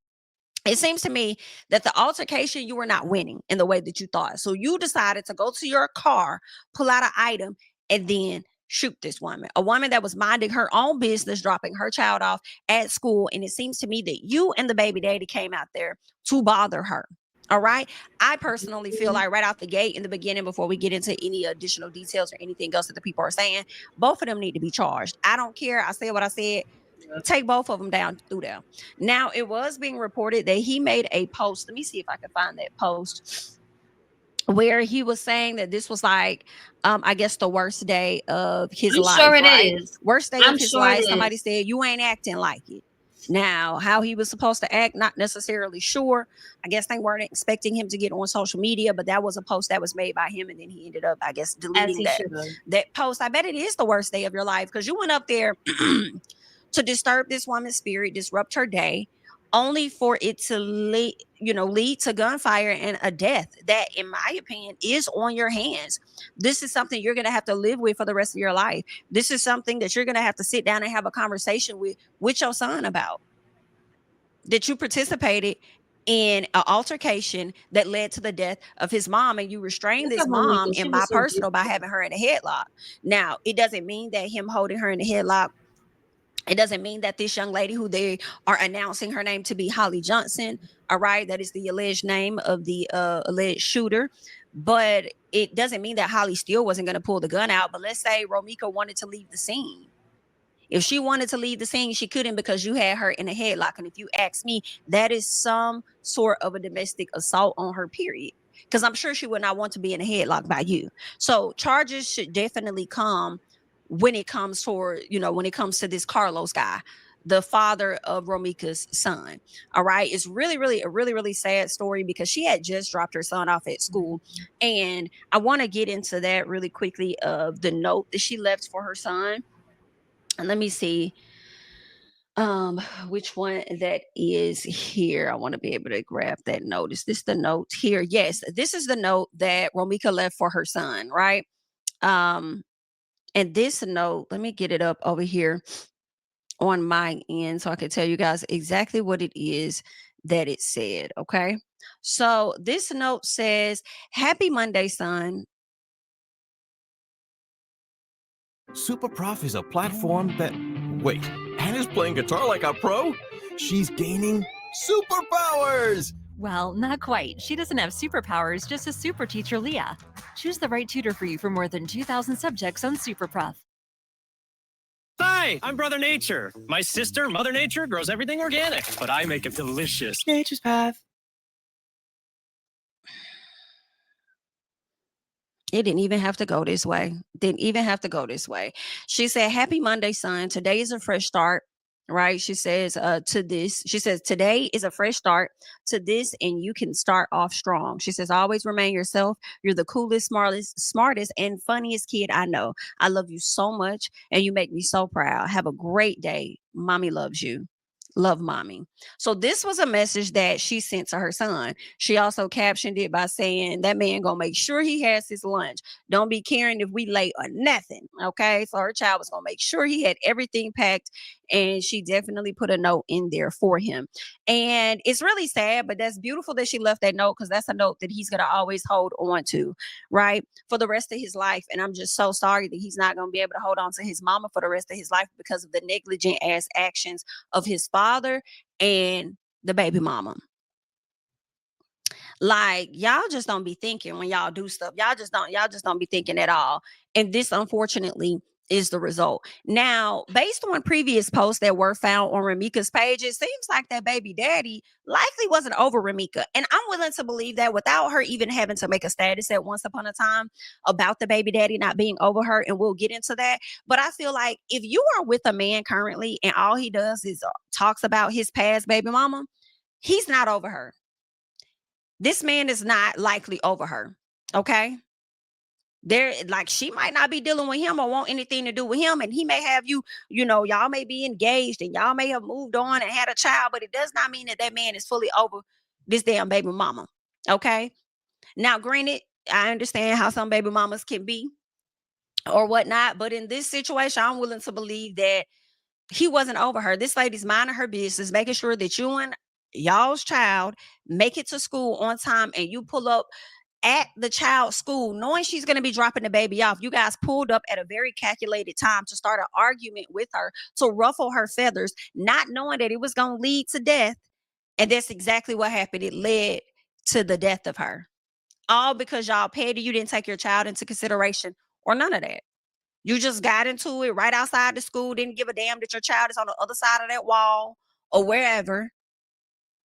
It seems to me that the altercation, you were not winning in the way that you thought. So you decided to go to your car, pull out an item, and then shoot this woman, a woman that was minding her own business, dropping her child off at school. And it seems to me that you and the baby daddy came out there to bother her. All right. I personally feel like right out the gate in the beginning, before we get into any additional details or anything else that the people are saying, both of them need to be charged. I don't care. I said what I said. Take both of them down through there. Now, it was being reported that he made a post. Let me see if I can find that post, where he was saying that this was like, I guess the worst day of his life. Sure, it right? is. Worst day of his life. Somebody said, you ain't acting like it. Now, how he was supposed to act, not necessarily sure. I guess they weren't expecting him to get on social media, but that was a post that was made by him, and then he ended up, I guess, As deleting he should have. that post. I bet it is the worst day of your life because you went up there to disturb this woman's spirit, disrupt her day, only for it to lead to gunfire and a death that, in my opinion, is on your hands. This is something you're going to have to live with for the rest of your life. This is something that you're going to have to sit down and have a conversation with your son about. That you participated in an altercation that led to the death of his mom, and you restrained Look this at Monique, mom, she in was my so personal, by beautiful. having her in a headlock. Now, it doesn't mean that him holding her in a headlock, it doesn't mean that this young lady, who they are announcing her name to be Holly Johnson, all right, that is the alleged name of the alleged shooter, but it doesn't mean that Holly still wasn't going to pull the gun out. But let's say Romika wanted to leave the scene. If she wanted to leave the scene, she couldn't because you had her in a headlock. And if you ask me, that is some sort of a domestic assault on her, period. Because I'm sure she would not want to be in a headlock by you. So charges should definitely come when it comes to this Carlos guy, the father of Romika's son. All right. It's really, really a really, really sad story because she had just dropped her son off at school. And I want to get into that really quickly, of the note that she left for her son. And let me see which one that is here. I want to be able to grab that note. Is this the note here? Yes, this is the note that Romika left for her son, right? And this note, let me get it up over here on my end so I can tell you guys exactly what it is that it said. Okay. So this note says, "Happy Monday, son. Superprof is a platform that. Wait, Anna's playing guitar like a pro? She's gaining superpowers! Well, not quite. She doesn't have superpowers, just a super teacher, Leah. Choose the right tutor for you for more than 2,000 subjects on Superprof. Hi, I'm Brother Nature. My sister, Mother Nature, grows everything organic, but I make it delicious. Nature's Path. It didn't even have to go this way. Didn't even have to go this way." She said, "Happy Monday, son. Today is a fresh start." Right. She says today is a fresh start to this, and you can start off strong. She says, "Always remain yourself. You're the coolest, smartest, and funniest kid I know. I love you so much, and you make me so proud. Have a great day. Mommy loves you. Love, mommy." So this was a message that she sent to her son. She also captioned it by saying, "That man gonna make sure he has his lunch. Don't be caring if we late or nothing." Okay. So her child was gonna make sure he had everything packed. And she definitely put a note in there for him. And it's really sad, but that's beautiful that she left that note, because that's a note that he's gonna always hold on to, right? For the rest of his life. And I'm just so sorry that he's not gonna be able to hold on to his mama for the rest of his life because of the negligent ass actions of his father and the baby mama. Like, y'all just don't be thinking when y'all do stuff. Y'all just don't be thinking at all. And this, unfortunately, is the result. Now, based on previous posts that were found on Ramika's page, it seems like that baby daddy likely wasn't over Ramika. And I'm willing to believe that without her even having to make a status at once upon a time about the baby daddy not being over her. And we'll get into that. But I feel like if you are with a man currently and all he does is talks about his past baby mama, he's not over her. This man is not likely over her. Okay. She might not be dealing with him or want anything to do with him. And he may have y'all may be engaged and y'all may have moved on and had a child, but it does not mean that man is fully over this damn baby mama. Okay. Now, granted, I understand how some baby mamas can be or whatnot, but in this situation, I'm willing to believe that he wasn't over her. This lady's minding her business, making sure that you and y'all's child make it to school on time, and you pull up at the child's school knowing she's going to be dropping the baby off. You guys pulled up at a very calculated time to start an argument with her, to ruffle her feathers, not knowing that it was going to lead to death. And that's exactly what happened. It led to the death of her. All because y'all petty. You didn't take your child into consideration or none of that. You just got into it right outside the school, didn't give a damn that your child is on the other side of that wall or wherever.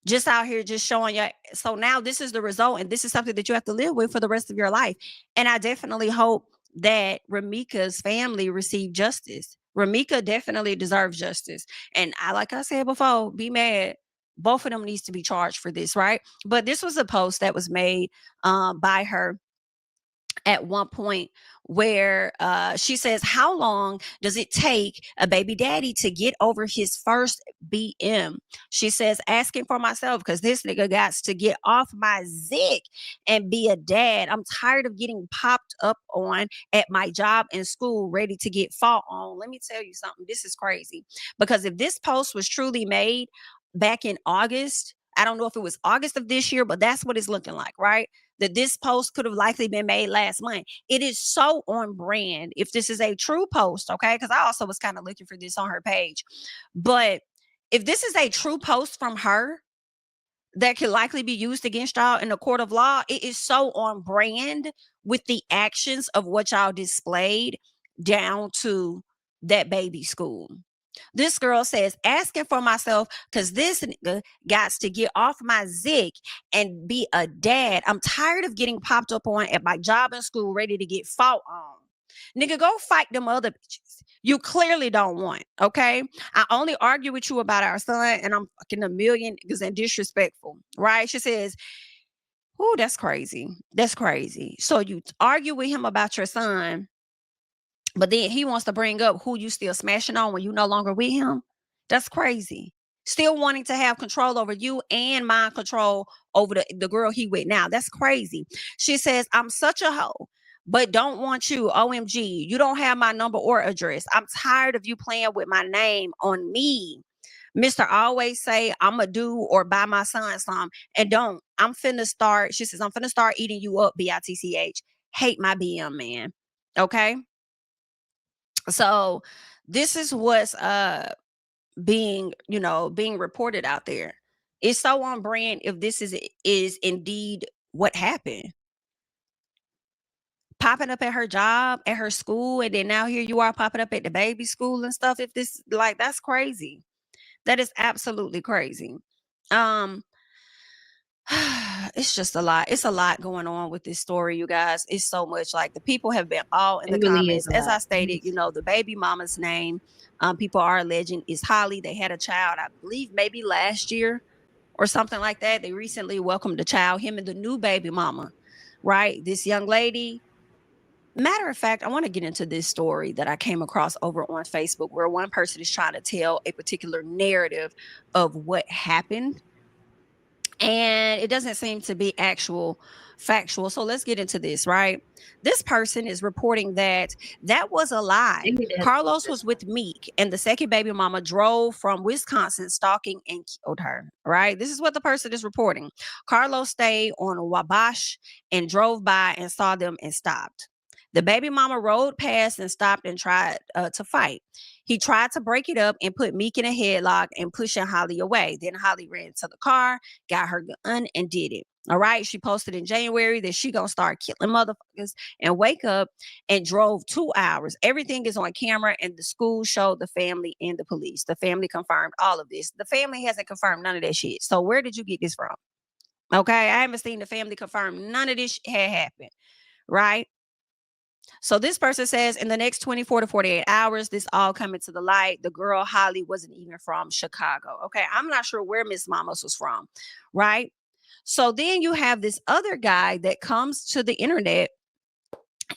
Just out here just showing you. So now this is the result, and this is something that you have to live with for the rest of your life. And I definitely hope that Ramika's family receive justice Ramika definitely deserves justice. And like I said before, be mad. Both of them needs to be charged for this, right? But this was a post that was made by her at one point where she says, how long does it take a baby daddy to get over his first BM? She says, asking for myself, because this nigga got to get off my zick and be a dad. I'm tired of getting popped up on at my job and school, ready to get fought on. Let me tell you something. This is crazy, because if this post was truly made back in August, I don't know if it was August of this year, but that's what it's looking like, right? That this post could have likely been made last month. It is so on brand. If this is a true post, okay? Because I also was kind of looking for this on her page. But if this is a true post from her that could likely be used against y'all in the court of law, it is so on brand with the actions of what y'all displayed down to that baby school. This girl says, asking for myself, because this nigga got to get off my zick and be a dad. I'm tired of getting popped up on at my job and school, ready to get fought on. Nigga, go fight them other bitches you clearly don't want, okay? I only argue with you about our son, and I'm fucking a million niggas and disrespectful, right? She says, oh, that's crazy. That's crazy. So you argue with him about your son, but then he wants to bring up who you still smashing on when you no longer with him. That's crazy. Still wanting to have control over you and mind control over the girl he with now. That's crazy. She says, I'm such a hoe, but don't want you. OMG. You don't have my number or address. I'm tired of you playing with my name on me. Mr. always say I'ma do or buy my son some and don't. I'm finna start. She says, I'm finna start eating you up, BITCH. Hate my BM, man. Okay. So this is what's being reported out there. It's so on brand if this is indeed what happened. Popping up at her job, at her school, and then now here you are popping up at the baby school and stuff. If this, like, that's crazy. That is absolutely crazy. It's just a lot. It's a lot going on with this story, you guys. It's so much. Like, the people have been all in the It really comments. is a As I lot. stated, the baby mama's name, people are alleging is Holly. They had a child, I believe, maybe last year or something like that. They recently welcomed a child, him and the new baby mama, right? This young lady. Matter of fact, I want to get into this story that I came across over on Facebook, where one person is trying to tell a particular narrative of what happened, and it doesn't seem to be factual. So let's get into this, right? This person is reporting that was a lie. Carlos was with Meek, and the second baby mama drove from Wisconsin, stalking and killed her, right? This is what the person is reporting. Carlos stayed on Wabash and drove by and saw them and stopped. The baby mama rode past and stopped and tried to fight. He tried to break it up and put Meek in a headlock and pushing Holly away. Then Holly ran to the car, got her gun, and did it. All right. She posted in January that she gonna start killing motherfuckers and wake up, and drove 2 hours. Everything is on camera, and the school showed the family and the police. The family confirmed all of this. The family hasn't confirmed none of that shit. So where did you get this from? Okay. I haven't seen the family confirm none of this had happened. Right. So this person says, in the next 24 to 48 hours, this all coming to the light. The girl Holly wasn't even from Chicago. Okay. I'm not sure where Miss Mamas was from. Right. So then you have this other guy that comes to the internet,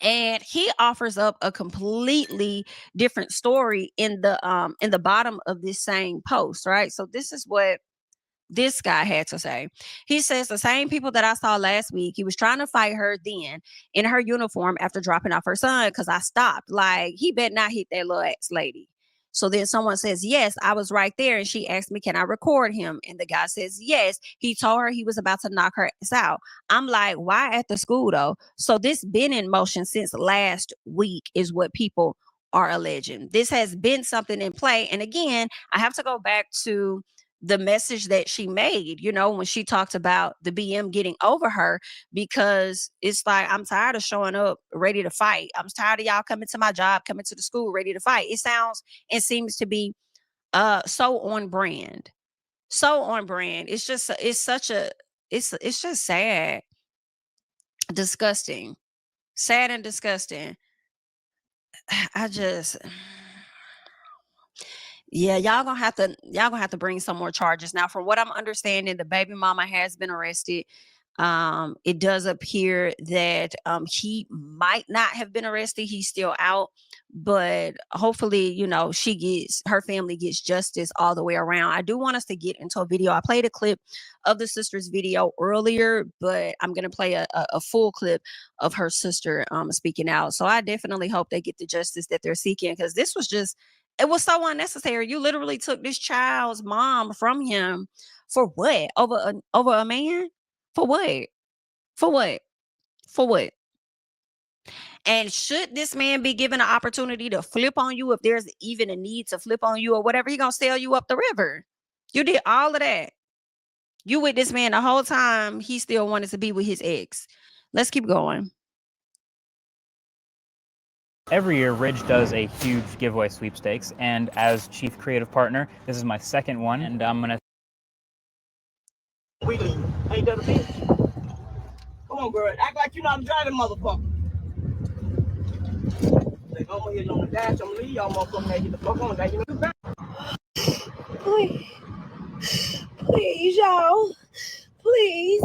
and he offers up a completely different story in the bottom of this same post. Right. So this is what this guy had to say. He says, the same people that I saw last week, he was trying to fight her then in her uniform after dropping off her son, because I stopped. Like, he better not hit that little ex lady. So then someone says, yes, I was right there. And she asked me, can I record him? And the guy says, yes. He told her he was about to knock her ass out. I'm like, why at the school though? So this been in motion since last week is what people are alleging. This has been something in play. And again, I have to go back to the message that she made, when she talked about the BM getting over her, because it's like, I'm tired of showing up ready to fight. I'm tired of y'all coming to my job, coming to the school ready to fight. It sounds and seems to be so on brand. So on brand. It's just sad. Disgusting. Sad and disgusting. Yeah, y'all gonna have to bring some more charges. Now, from what I'm understanding, the baby mama has been arrested. It does appear that he might not have been arrested. He's still out, but hopefully, her family gets justice all the way around. I do want us to get into a video. I played a clip of the sister's video earlier, but I'm gonna play a full clip of her sister speaking out. So I definitely hope they get the justice that they're seeking, because it was so unnecessary. You literally took this child's mom from him for what? Over a man? For what? For what? For what? And should this man be given an opportunity to flip on you, if there's even a need to flip on you or whatever, he gonna sail you up the river. You did all of that. You with this man the whole time. He still wanted to be with his ex. Let's keep going. Every year, Ridge does a huge giveaway sweepstakes, and as chief creative partner, this is my second one, and I'm gonna. We leave. Ain't that a bitch? Come on, girl. Act like you know I'm driving, motherfucker. Like, I'm gonna hit on the dash. I'm gonna leave y'all motherfuckers. Get the fuck on. Now you know back. Please, y'all. Please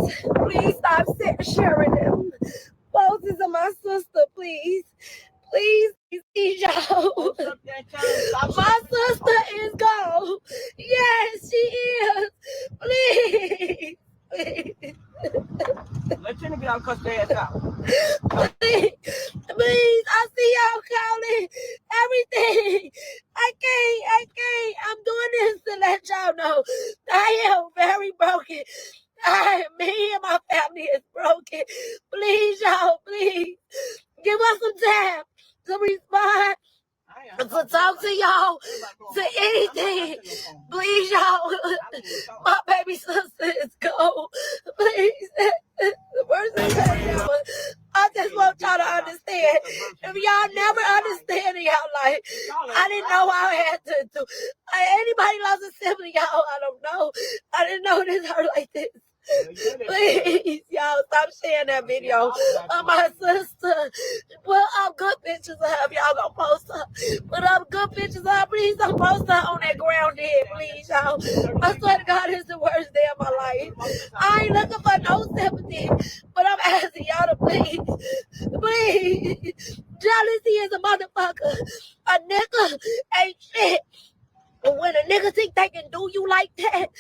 stop sharing them. Poses of my sister, please. Please, y'all. My sister is gone. Yes, she is. Please. Let Jenny get out and cuss their ass out. Please, I see y'all calling everything. I can't. I'm doing this to let y'all know I am very broken. Me and my family is broken. Please, y'all, please. Give us some time to respond, to talk to y'all, to anything. Please, y'all. My baby sister is gone. Please. The worst thing ever. I just want y'all to understand. If y'all never understand in y'all life, I didn't know I had to do. Anybody lost a sibling, y'all, I don't know. I didn't know this hurt like this. Please, y'all, stop sharing that video of my sister. Put up good pictures of her. Y'all gonna post her. Put up good pictures of her. Please don't post her on that ground dead, please, y'all. I swear to God, it's the worst day of my life. I ain't looking for no sympathy, but I'm asking y'all to please. Jealousy is a motherfucker. A nigga ain't shit. And when a nigga think they can do you like that,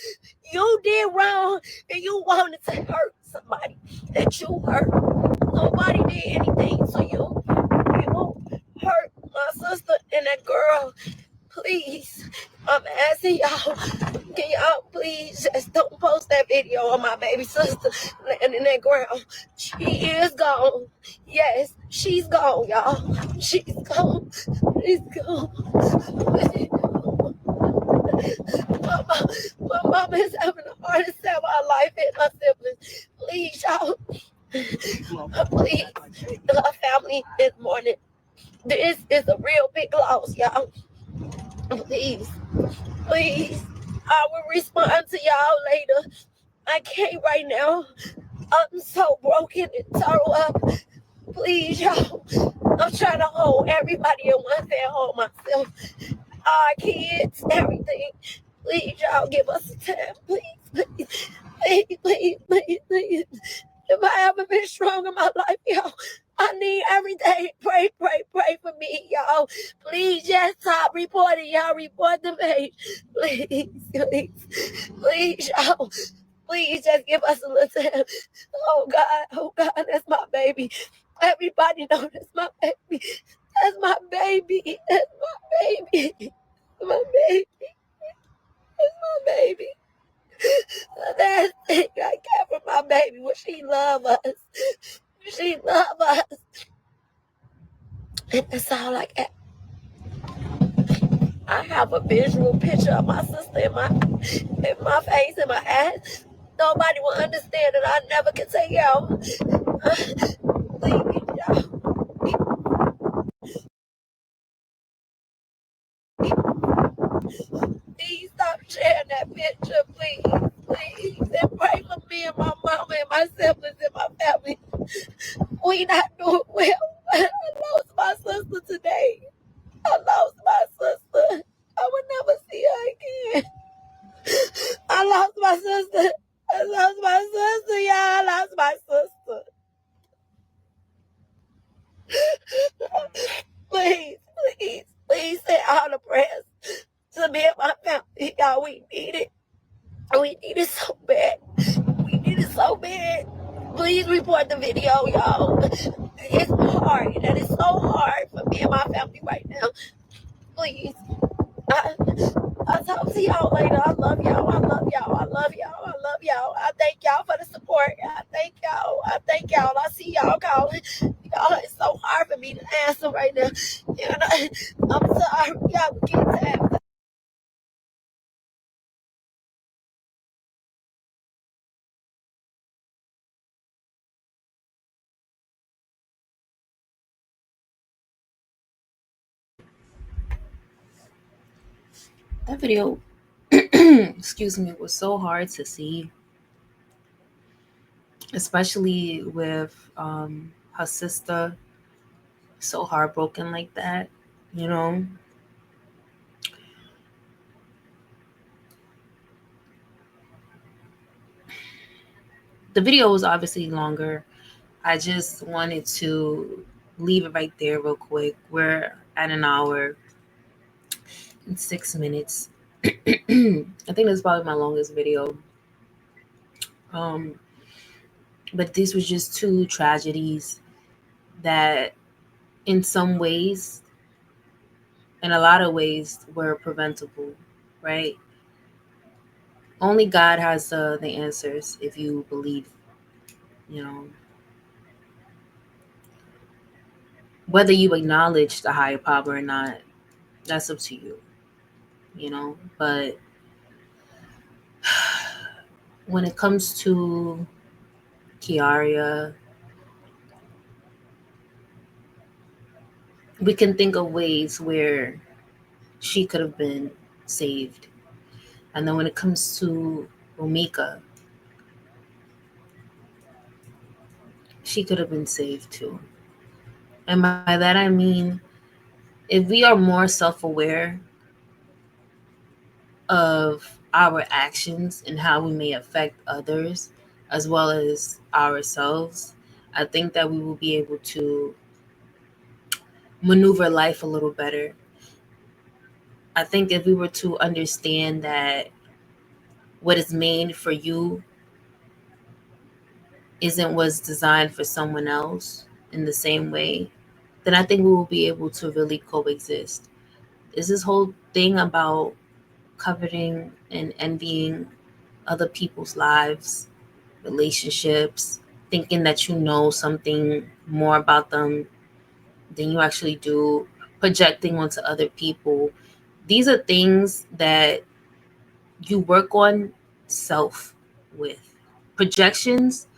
you did wrong and you wanted to hurt somebody that you hurt. Nobody did anything to you. You won't hurt my sister and that girl. Please, I'm asking y'all, can y'all please just don't post that video of my baby sister laying in that ground. She is gone. Yes, she's gone, y'all. She's gone. She's gone. My mama is having a heart attack of my life and my siblings. Please, y'all. Please, our family is mourning. This is a real big loss, y'all. Please. I will respond to y'all later. I can't right now. I'm so broken and tore up. Please, y'all. I'm trying to hold everybody in one hand, hold myself. Our kids, everything. Please, y'all, give us time. Please. If I haven't been strong in my life, y'all, I need every day. Pray for me, y'all. Please, yes, stop reporting, y'all. Report the page. Please, y'all. Please, just give us a little time. Oh, God, that's my baby. Everybody knows that's my baby. That's my baby. That's my baby. My baby. That's my baby. That thing I got for my baby. Will she love us? She love us. And that's all I got. I have a visual picture of my sister in my face, in my eyes. Nobody will understand that I never can take y'all. Please, y'all. Please stop sharing that picture, please. And pray for me and my mama and my siblings and my family. We not doing well. I lost my sister today. I lost my sister. I would never see my sister. I lost my sister, y'all. I lost my sister. Please, please, please say all the prayers to me and my family. Y'all, we need it. We need it so bad. We need it so bad. Please report the video, y'all. It's hard. That is so hard for me and my family right now. Please. I'll talk to y'all later. I love y'all. I love y'all. I love y'all. I love y'all. I thank y'all for the support. I thank y'all. I thank y'all. I see y'all calling. Y'all, it's so hard for me to answer right now. And I'm sorry. Y'all get tapped. That video, excuse me, was so hard to see, especially with her sister so heartbroken like that, you know. The video was obviously longer. I just wanted to leave it right there real quick. We're at an hour and 6 minutes. I think that's probably my longest video. But this was just two tragedies that in some ways, in a lot of ways, were preventable, right? Only God has the answers if you believe, you know. Whether you acknowledge the higher power or not, that's up to you, you know. But when it comes to Kiaria, we can think of ways where she could have been saved. And then when it comes to Omika, she could have been saved too. And by that I mean, if we are more self-aware of our actions and how we may affect others as well as ourselves, I think that we will be able to maneuver life a little better. I think if we were to understand that what is made for you isn't what's designed for someone else in the same way, then I think we will be able to really coexist. Is this whole thing about coveting and envying other people's lives, relationships, thinking that you know something more about them than you actually do, projecting onto other people. These are things that you work on self with. Projections,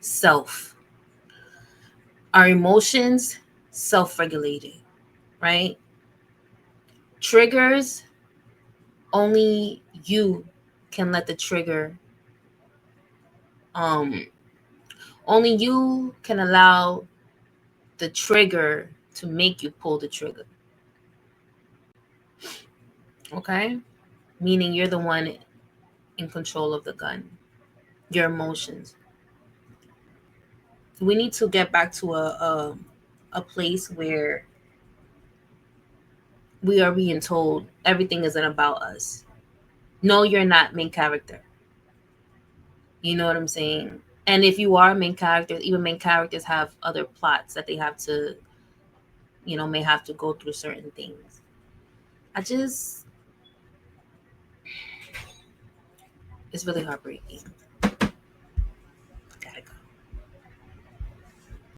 self. Our emotions, self-regulated, right? Triggers, only you can let the trigger, only you can allow the trigger to make you pull the trigger. Okay? Meaning you're the one in control of the gun. Your emotions. We need to get back to a place where we are being told everything isn't about us. No, you're not main character. You know what I'm saying? And if you are main character, even main characters have other plots that they have to, you know, may have to go through certain things. It's really heartbreaking.